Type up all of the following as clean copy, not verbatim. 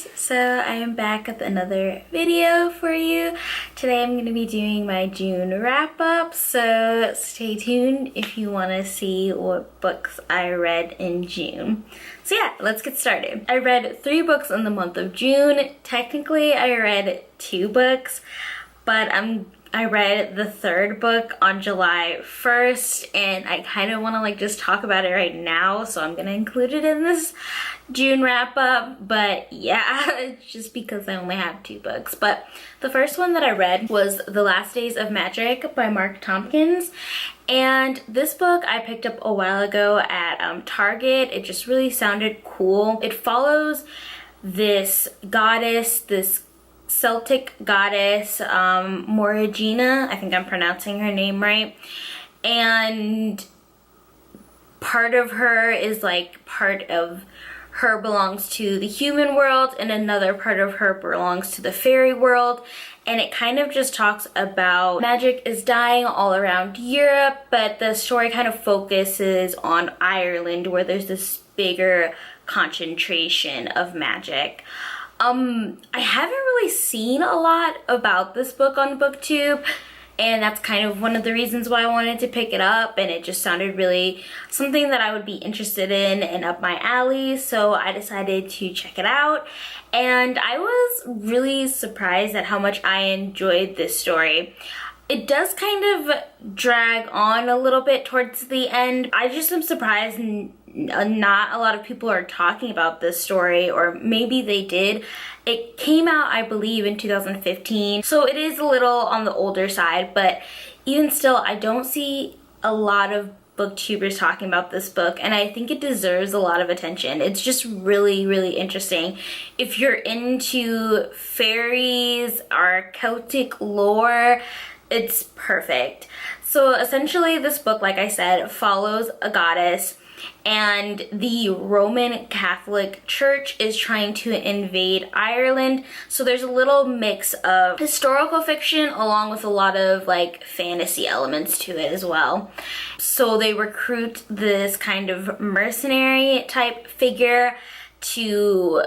guys, so I am back with another video for you. Today I'm going to be doing my June wrap up, so stay tuned if you want to see what books I read in June. So yeah, let's get started. I read 3 books in the month of June. Technically I read 2 books, but I read the 3rd book on July 1st, and I kind of want to just talk about it right now, so I'm going to include it in this June wrap up. But yeah, just because I only have 2 books. But the first one that I read was The Last Days of Magic by Mark Tompkins, and this book I picked up a while ago at Target. It just really sounded cool. It follows this goddess, this Celtic goddess, Morigina. I think I'm pronouncing her name right. And part of her is part of her belongs to the human world, and another part of her belongs to the fairy world. And it kind of just talks about magic is dying all around Europe, but the story kind of focuses on Ireland, where there's this bigger concentration of magic. I haven't really seen a lot about this book on BookTube, and that's kind of one of the reasons why I wanted to pick it up, and it just sounded really something that I would be interested in and up my alley, so I decided to check it out. And I was really surprised at how much I enjoyed this story. It does kind of drag on a little bit towards the end. I just am surprised not a lot of people are talking about this story, or maybe they did. It came out, I believe, in 2015, so it is a little on the older side, but even still, I don't see a lot of booktubers talking about this book, and I think it deserves a lot of attention. It's just really, really interesting. If you're into fairies or Celtic lore, it's perfect. So essentially this book, like I said, follows a goddess, and the Roman Catholic Church is trying to invade Ireland. So there's a little mix of historical fiction along with a lot of fantasy elements to it as well. So they recruit this kind of mercenary type figure to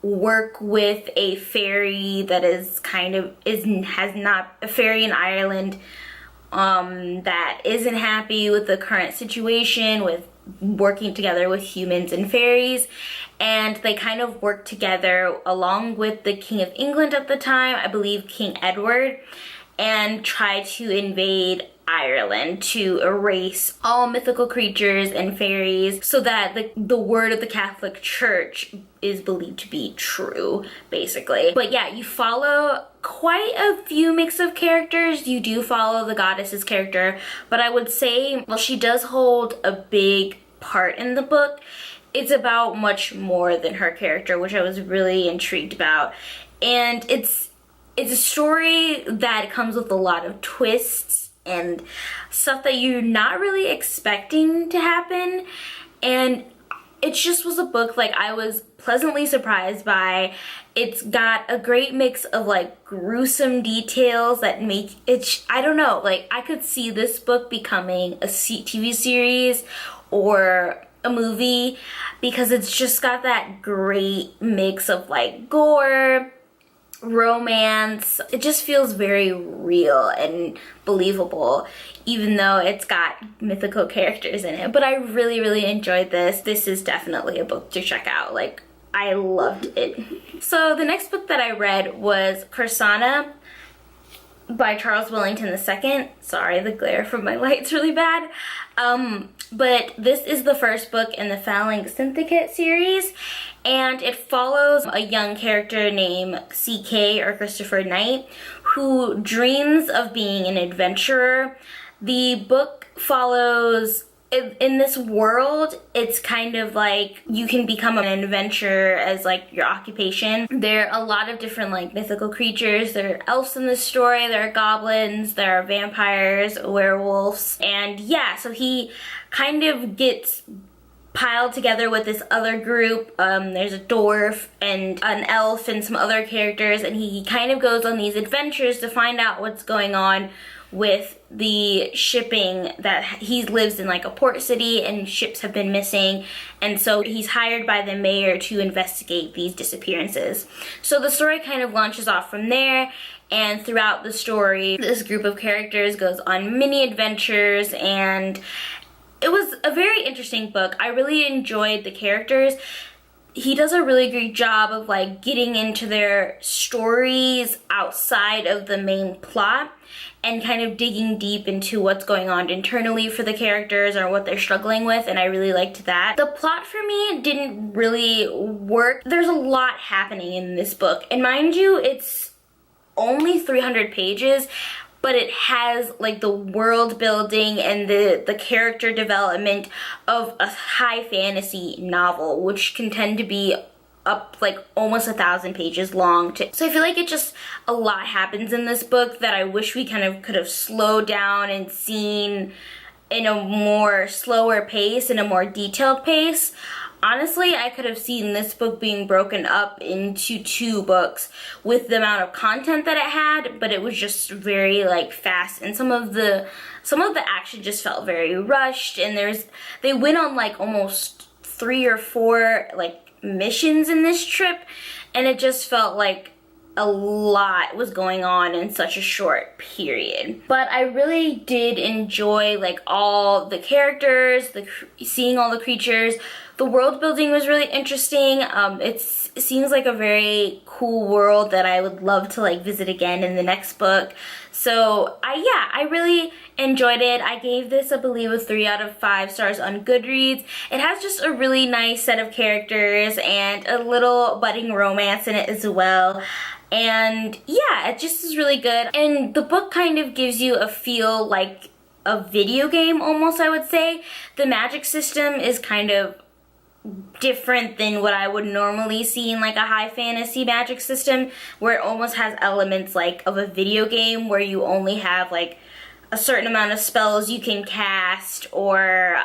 work with a fairy that is has not a fairy in Ireland that isn't happy with the current situation with working together with humans and fairies, and they kind of work together along with the King of England at the time, I believe King Edward, and try to invade Ireland to erase all mythical creatures and fairies so that the word of the Catholic Church is believed to be true, basically. But yeah, you follow quite a few mix of characters. You do follow the goddess's character, but I would say, well, she does hold a big part in the book. It's about much more than her character, which I was really intrigued about. And it's a story that comes with a lot of twists and stuff that you're not really expecting to happen, and it just was a book I was pleasantly surprised by. It's got a great mix of gruesome details that make it, I don't know, I could see this book becoming a TV series or a movie, because it's just got that great mix of gore, romance. It just feels very real and believable, even though it's got mythical characters in it. But I really, really enjoyed this. This is definitely a book to check out. I loved it. So the next book that I read was Corsana by Charles Wellington II. Sorry, the glare from my light's really bad. But this is the first book in the Phalanx Syndicate series, and it follows a young character named CK, or Christopher Knight, who dreams of being an adventurer. The book follows, in this world, it's kind of you can become an adventurer as your occupation. There are a lot of different mythical creatures. There are elves in this story, there are goblins, there are vampires, werewolves, and yeah, so he kind of gets piled together with this other group. There's a dwarf and an elf and some other characters, and he kind of goes on these adventures to find out what's going on with the shipping, that he lives in like a port city and ships have been missing, and so he's hired by the mayor to investigate these disappearances. So the story kind of launches off from there, and throughout the story this group of characters goes on mini adventures, and it was a very interesting book. I really enjoyed the characters. He does a really great job of like getting into their stories outside of the main plot and kind of digging deep into what's going on internally for the characters or what they're struggling with, and I really liked that. The plot for me didn't really work. There's a lot happening in this book, and mind you, it's only 300 pages, but it has like the world building and the character development of a high fantasy novel, which can tend to be up like almost 1,000 pages long too. So I feel like it just, a lot happens in this book that I wish we kind of could have slowed down and seen in a more slower pace, in a more detailed pace. Honestly, I could have seen this book being broken up into 2 books with the amount of content that it had, but it was just very like fast, and some of the action just felt very rushed, and they went on like almost 3 or 4 like missions in this trip, and it just felt like a lot was going on in such a short period. But I really did enjoy like all the characters, seeing all the creatures. The world building was really interesting. It seems like a very cool world that I would love to like visit again in the next book. So I really enjoyed it. I gave this, I believe, a 3 out of 5 stars on Goodreads. It has just a really nice set of characters and a little budding romance in it as well. And yeah, it just is really good. And the book kind of gives you a feel like a video game almost, I would say. The magic system is kind of different than what I would normally see in like a high fantasy magic system, where it almost has elements like of a video game where you only have like a certain amount of spells you can cast, or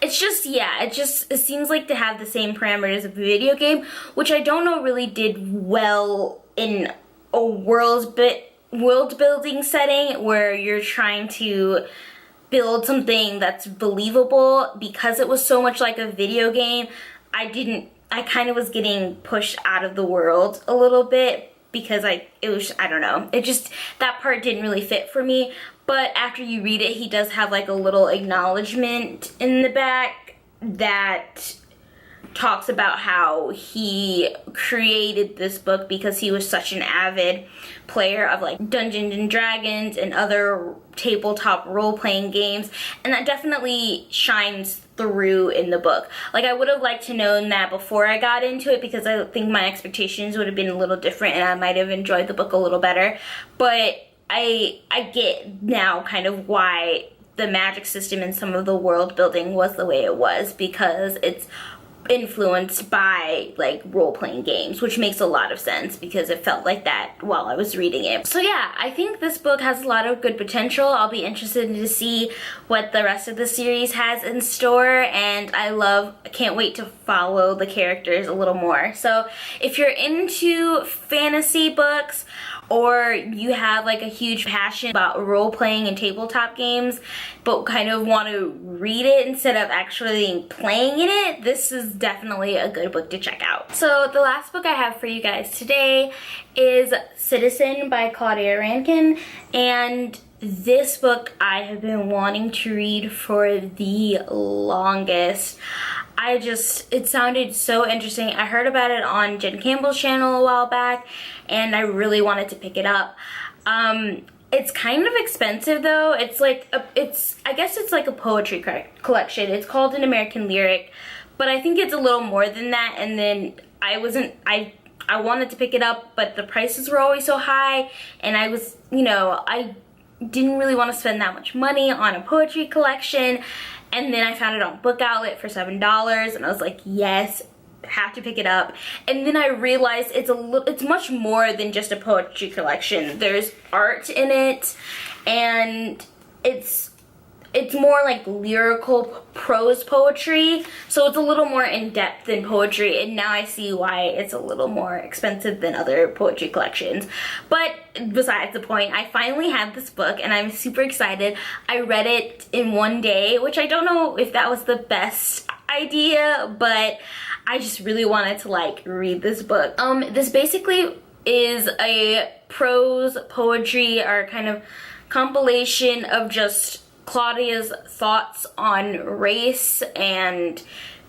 it's just, yeah, it seems like to have the same parameters of a video game, which I don't know really did well in a world building setting where you're trying to build something that's believable. Because it was so much like a video game, I kind of was getting pushed out of the world a little bit, because I don't know, it just, that part didn't really fit for me. But after you read it, he does have like a little acknowledgement in the back that talks about how he created this book because he was such an avid player of like Dungeons and Dragons and other tabletop role-playing games, and that definitely shines through in the book. Like, I would have liked to known that before I got into it, because I think my expectations would have been a little different and I might have enjoyed the book a little better. But I get now kind of why the magic system and some of the world building was the way it was, because it's influenced by like role-playing games, which makes a lot of sense because it felt like that while I was reading it. So yeah, I think this book has a lot of good potential. I'll be interested to see what the rest of the series has in store, and I can't wait to follow the characters a little more. So if you're into fantasy books, or you have like a huge passion about role-playing and tabletop games but kind of want to read it instead of actually playing in it, this is definitely a good book to check out. So the last book I have for you guys today is Citizen by Claudia Rankine, and this book I have been wanting to read for the longest. It sounded so interesting. I heard about it on Jen Campbell's channel a while back, and I really wanted to pick it up. It's kind of expensive though. It's like, I guess it's like a poetry collection. It's called An American Lyric, but I think it's a little more than that. And then I wanted to pick it up, but the prices were always so high, and I was, I didn't really want to spend that much money on a poetry collection. And then I found it on Book Outlet for $7, and I was like, yes, have to pick it up. And then I realized it's much more than just a poetry collection. There's art in it, and it's it's more like lyrical prose poetry, so it's a little more in-depth than poetry, and now I see why it's a little more expensive than other poetry collections. But besides the point, I finally have this book and I'm super excited. I read it in one day, which I don't know if that was the best idea, but I just really wanted to like read this book. This basically is a prose poetry or kind of compilation of just Claudia's thoughts on race and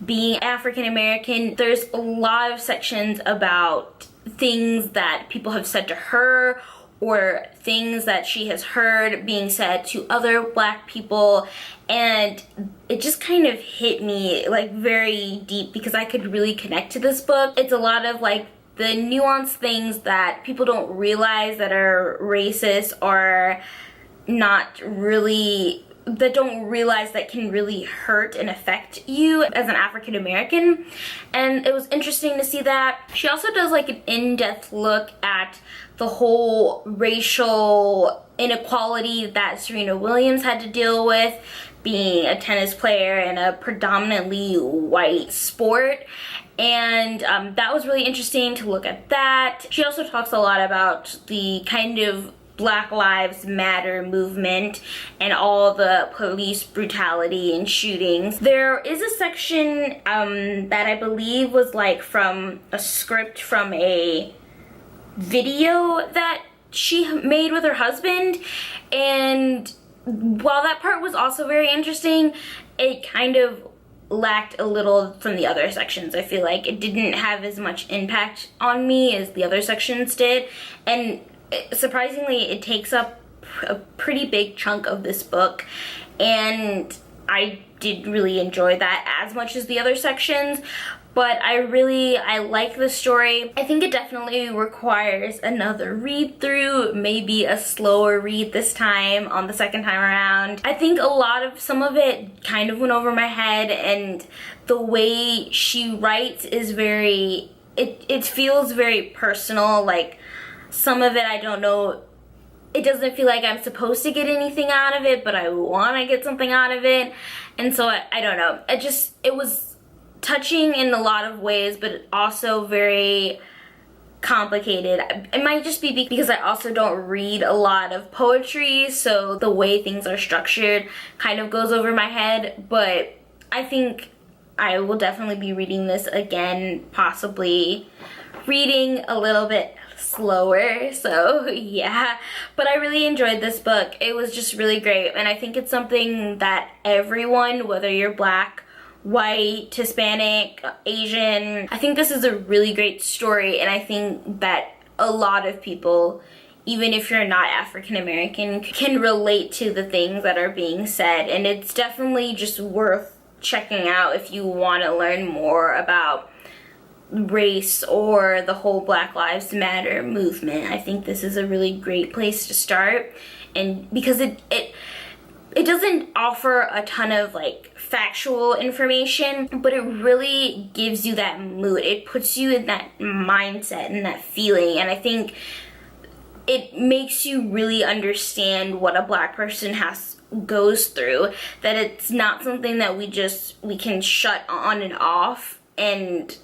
being African American. There's a lot of sections about things that people have said to her or things that she has heard being said to other Black people, and it just kind of hit me like very deep because I could really connect to this book. It's a lot of like the nuanced things that people don't realize that are racist or not really, that don't realize that can really hurt and affect you as an African American. And it was interesting to see that. She also does like an in-depth look at the whole racial inequality that Serena Williams had to deal with, being a tennis player in a predominantly white sport. And that was really interesting to look at that. She also talks a lot about the kind of Black Lives Matter movement and all the police brutality and shootings. There is a section that I believe was like from a script from a video that she made with her husband, and while that part was also very interesting, it kind of lacked a little from the other sections. I feel like it didn't have as much impact on me as the other sections did, and surprisingly it takes up a pretty big chunk of this book, and I did really enjoy that as much as the other sections. But I like the story. I think it definitely requires another read through, maybe a slower read this time on the second time around. I think some of it kind of went over my head, and the way she writes is it feels very personal. Like some of it, I don't know, it doesn't feel like I'm supposed to get anything out of it, but I want to get something out of it. And so I don't know. It was touching in a lot of ways, but also very complicated. It might just be because I also don't read a lot of poetry, so the way things are structured kind of goes over my head. But I think I will definitely be reading this again, possibly reading a little bit slower. So yeah, but I really enjoyed this book. It was just really great, and I think it's something that everyone, whether you're Black, white, Hispanic, Asian, I think this is a really great story, and I think that a lot of people, even if you're not African American, can relate to the things that are being said, and it's definitely just worth checking out if you want to learn more about race or the whole Black Lives Matter movement. I think this is a really great place to start, and because it doesn't offer a ton of like factual information, but it really gives you that mood. It puts you in that mindset and that feeling, and I think it makes you really understand what a Black person goes through, that it's not something that we can shut on and off, and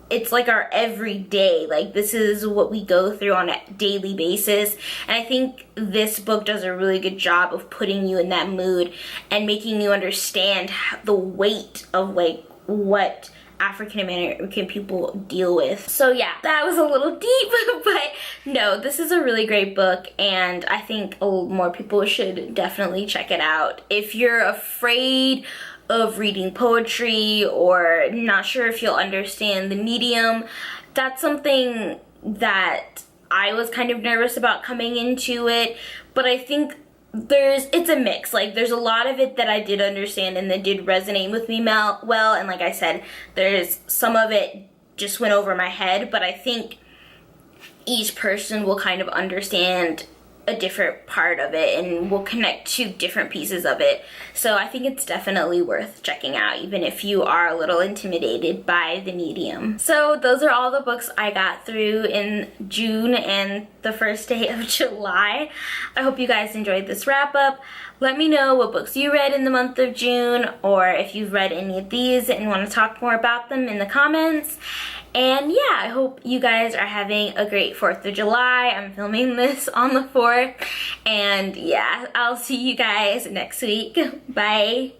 it's like our everyday, like this is what we go through on a daily basis. And I think this book does a really good job of putting you in that mood and making you understand the weight of like what African American people deal with. So yeah, that was a little deep, but no, this is a really great book, and I think more people should definitely check it out. If you're afraid of reading poetry or not sure if you'll understand the medium, that's something that I was kind of nervous about coming into it, but I think it's a mix. Like there's a lot of it that I did understand and that did resonate with me well, and like I said, there's some of it just went over my head, but I think each person will kind of understand a different part of it and will connect to different pieces of it. So I think it's definitely worth checking out, even if you are a little intimidated by the medium. So those are all the books I got through in June and the first day of July. I hope you guys enjoyed this wrap up. let me know what books you read in the month of June, or if you've read any of these and want to talk more about them in the comments. And yeah, I hope you guys are having a great 4th of July. I'm filming this on the 4th. And yeah, I'll see you guys next week. Bye.